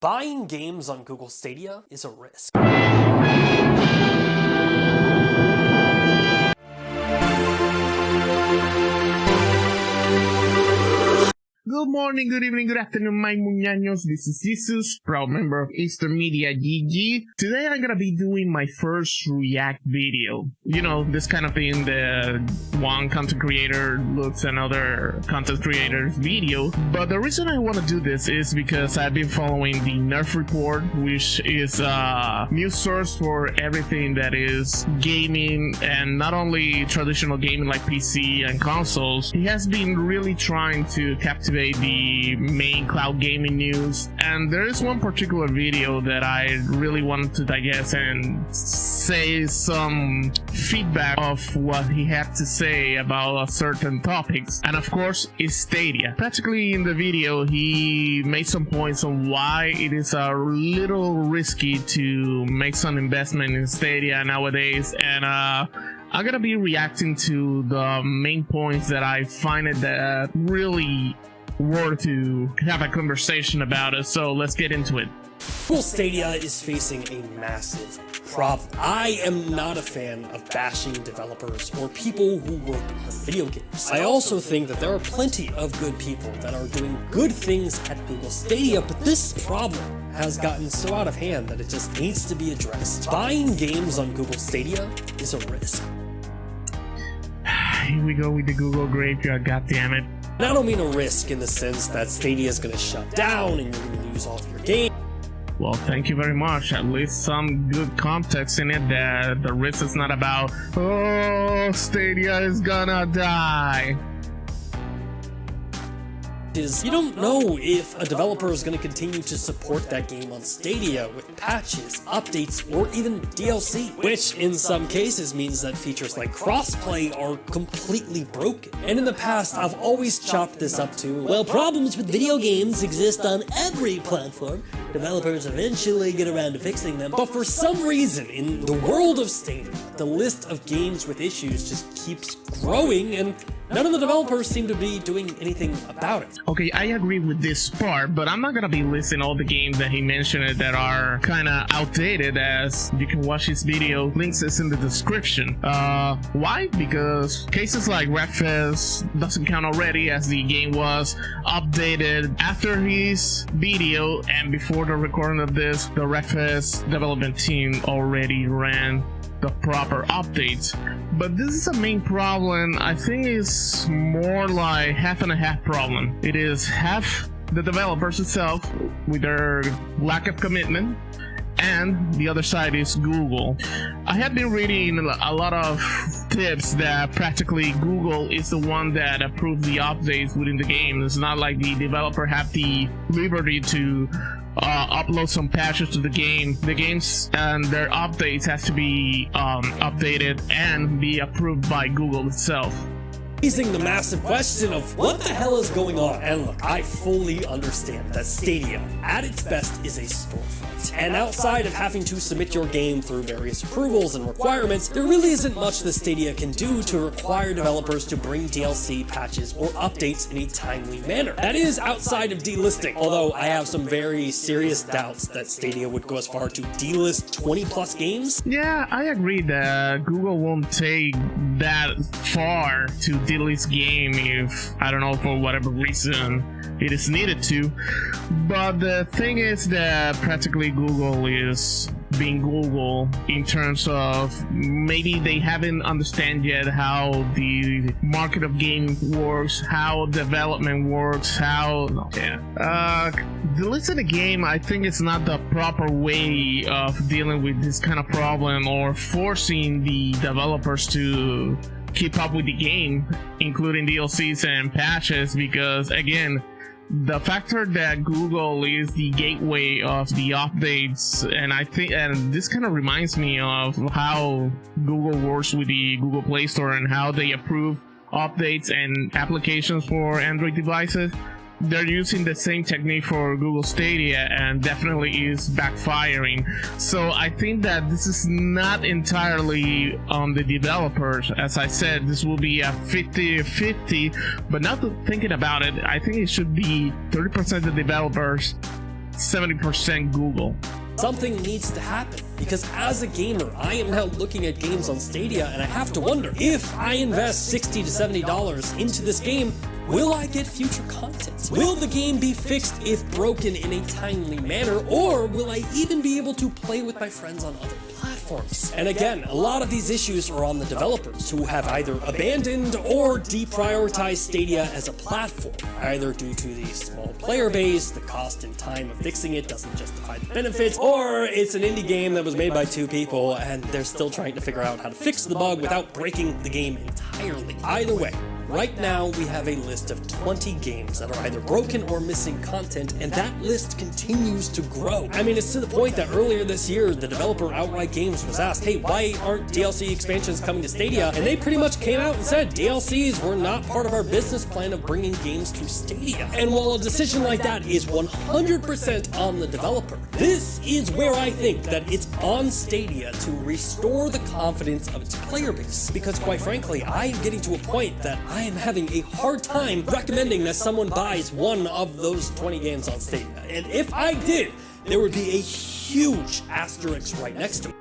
Buying games on Google Stadia is a risk. Good morning, good evening, good afternoon, my muñaños. This is Jesus, proud member of Eastern Media GG. Today I'm gonna be doing my first React video. You know, this kind of thing, the one content creator looks at another content creator's video. But the reason I want to do this is because I've been following the Nerf Report, which is a news source for everything that is gaming, and not only traditional gaming like PC and consoles. He has been really trying to captivate the main cloud gaming news, and there is one particular video that I really wanted to digest and say some feedback of what he had to say about certain topics, and of course is Stadia. Practically in the video he made some points on why it is a little risky to make some investment in Stadia nowadays, and I'm gonna be reacting to the main points that I find it that really worth to have a conversation about it. So let's get into it. Google Stadia is facing a massive problem. I am not a fan of bashing developers or people who work on video games. I also think that there are plenty of good people that are doing good things at Google Stadia, but this problem has gotten so out of hand that it just needs to be addressed. Buying games on Google Stadia is a risk. Here we go with the Google graveyard, goddammit. And I don't mean a risk in the sense that Stadia is going to shut down and you're going to lose all of your games. Well, thank you very much. At least some good context in it that the risk is not about, oh, Stadia is gonna die. You don't know if a developer is going to continue to support that game on Stadia with patches, updates, or even DLC, which in some cases means that features like crossplay are completely broken. And in the past, I've always chopped this up to, well, problems with video games exist on every platform. Developers eventually get around to fixing them. But for some reason, in the world of Stadia, the list of games with issues just keeps growing, and none of the developers seem to be doing anything about it. Okay, I agree with this part, but I'm not gonna be listing all the games that he mentioned that are kinda outdated, as you can watch his video. Links is in the description. Why? Because cases like Redfest doesn't count already, as the game was updated after his video, and before the recording of this, the Redfest development team already ran the proper updates. But this is a main problem. I think it's more like half and a half problem. It is half the developers itself with their lack of commitment, and the other side is Google. I have been reading a lot of tips that practically Google is the one that approves the updates within the game. It's not like the developer have the liberty to upload some patches to the game. The games and their updates has to be updated and be approved by Google itself. Raising the massive question of what the hell is going on. And look, I fully understand that Stadia, at its best, is a storefront. And outside of having to submit your game through various approvals and requirements, there really isn't much that Stadia can do to require developers to bring DLC patches or updates in a timely manner. That is outside of delisting, although I have some very serious doubts that Stadia would go as far to delist 20 plus games. Yeah, I agree that Google won't take that far to delist game if, I don't know, for whatever reason it is needed to. But the thing is that practically Google is being Google in terms of maybe they haven't understand yet how the market of gaming works, how development works, how delisting a game, I think it's not the proper way of dealing with this kind of problem or forcing the developers to keep up with the game, including DLCs and patches, because again, the factor that Google is the gateway of the updates, and I think, and this kind of reminds me of how Google works with the Google Play Store and how they approve updates and applications for Android devices. they're using the same technique for Google Stadia and definitely is backfiring. So I think that this is not entirely on the developers. As I said, this will be a 50-50, but now thinking about it, I think it should be 30% of the developers, 70% Google. Something needs to happen, because as a gamer, I am now looking at games on Stadia and I have to wonder, if I invest $60 to $70 into this game, will I get future content? Will the game be fixed if broken in a timely manner, or will I even be able to play with my friends on other platforms? And again, a lot of these issues are on the developers, who have either abandoned or deprioritized Stadia as a platform, either due to the small player base, the cost and time of fixing it doesn't justify the benefits, or it's an indie game that was made by 2 people and they're still trying to figure out how to fix the bug without breaking the game entirely. Either way, right now, we have a list of 20 games that are either broken or missing content, and that list continues to grow. I mean, it's to the point that earlier this year, the developer Outright Games was asked, hey, why aren't DLC expansions coming to Stadia? And they pretty much came out and said, DLCs were not part of our business plan of bringing games to Stadia. And while a decision like that is 100% on the developer, this is where I think that it's on Stadia to restore the confidence of its player base. Because quite frankly, I am getting to a point that I am having a hard time recommending that someone buys one of those 20 games on Stadia. And if I did, there would be a huge asterisk right next to it.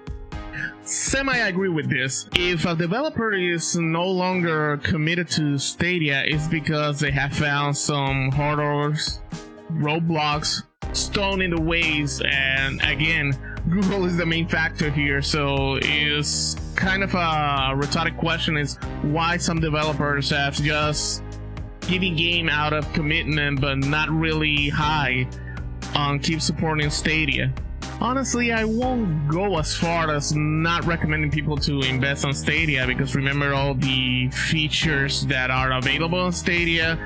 Semi-agree with this. If a developer is no longer committed to Stadia, it's because they have found some hurdles, roadblocks, stone in the ways, and again, Google is the main factor here, so it's kind of a rhetoric question is why some developers have just giving game out of commitment but not really high on keep supporting Stadia. Honestly, I won't go as far as not recommending people to invest on Stadia, because remember all the features that are available on Stadia,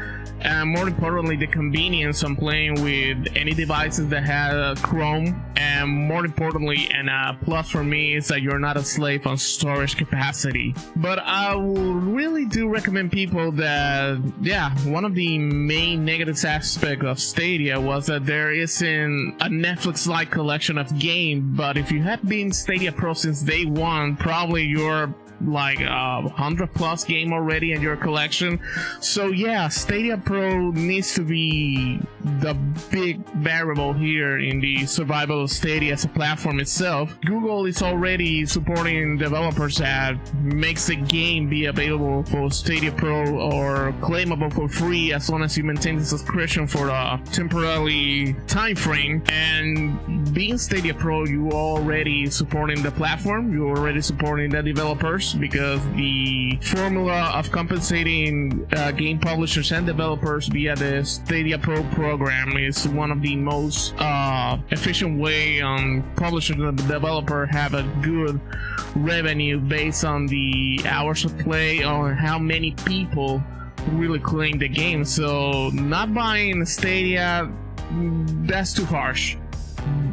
and more importantly, the convenience on playing with any devices that have Chrome, and more importantly, and a plus for me, is that you're not a slave on storage capacity. But I will really do recommend people that, yeah, one of the main negative aspects of Stadia was that there isn't a Netflix-like collection of games, but if you have been Stadia Pro since day one, probably you're like 100 plus game already in your collection. So yeah, Stadia Pro needs to be the big variable here in the survival of Stadia as a platform itself. Google is already supporting developers that makes the game be available for Stadia Pro or claimable for free as long as you maintain the subscription for a temporary time frame. And being Stadia Pro, you are already supporting the platform, you're already supporting the developers, because the formula of compensating game publishers and developers via the Stadia Pro program is one of the most efficient way on publishers and the developer have a good revenue based on the hours of play or how many people really claim the game. So not buying Stadia, that's too harsh.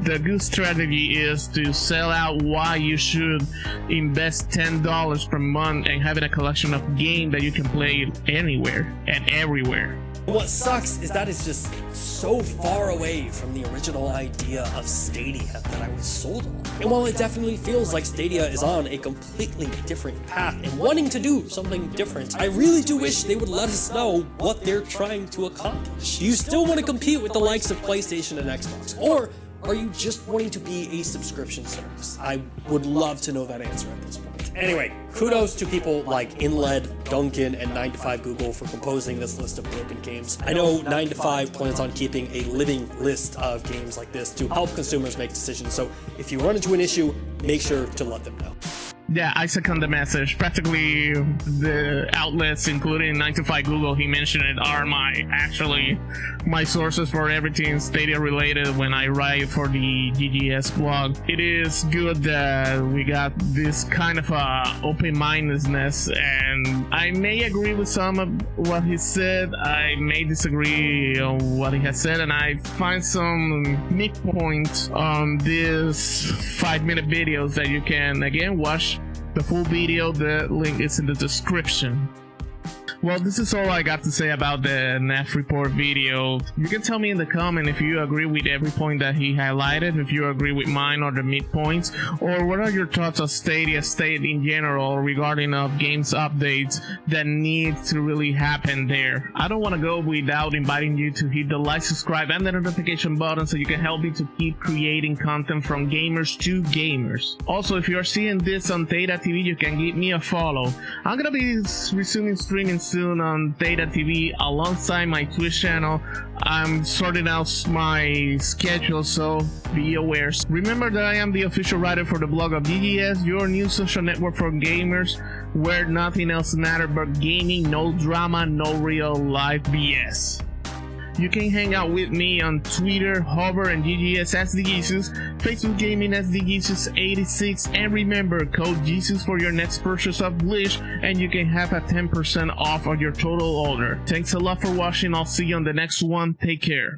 The good strategy is to sell out why you should invest $10 per month and having a collection of games that you can play anywhere and everywhere. What sucks is that it's just so far away from the original idea of Stadia that I was sold on. And while it definitely feels like Stadia is on a completely different path and wanting to do something different, I really do wish they would let us know what they're trying to accomplish. Do you still want to compete with the likes of PlayStation and Xbox? Or are you just wanting to be a subscription service? I would love to know that answer at this point. Anyway, kudos to people like Inled, Duncan, and 9to5 Google for composing this list of broken games. I know 9to5 plans on keeping a living list of games like this to help consumers make decisions, so if you run into an issue, make sure to let them know. Yeah, I second the message. Practically the outlets, including 9to5 Google, he mentioned it, are my sources for everything Stadia related when I write for the GGS blog. It is good that we got this kind of open-mindedness, and I may agree with some of what he said, I may disagree on what he has said, and I find some midpoints on these 5-minute videos that you can again watch the full video. The link is in the description. Well, this is all I got to say about the Nerf Report video. You can tell me in the comment if you agree with every point that he highlighted, if you agree with mine or the midpoints, or what are your thoughts of Stadia state in general regarding of games updates that need to really happen there. I don't want to go without inviting you to hit the like, subscribe, and the notification button so you can help me to keep creating content from gamers to gamers. Also, if you're seeing this on Theta TV, you can give me a follow. I'm gonna be resuming streaming soon on Theta TV alongside my Twitch channel. I'm sorting out my schedule, so be aware. Remember that I am the official writer for the blog of GGS, your new social network for gamers, where nothing else matters but gaming, no drama, no real life BS. You can hang out with me on Twitter, Hover, and GGS as DGesus, Facebook Gaming as DGesus86, and remember, code Jesus for your next purchase of Glitch, and you can have a 10% off on your total order. Thanks a lot for watching, I'll see you on the next one, take care.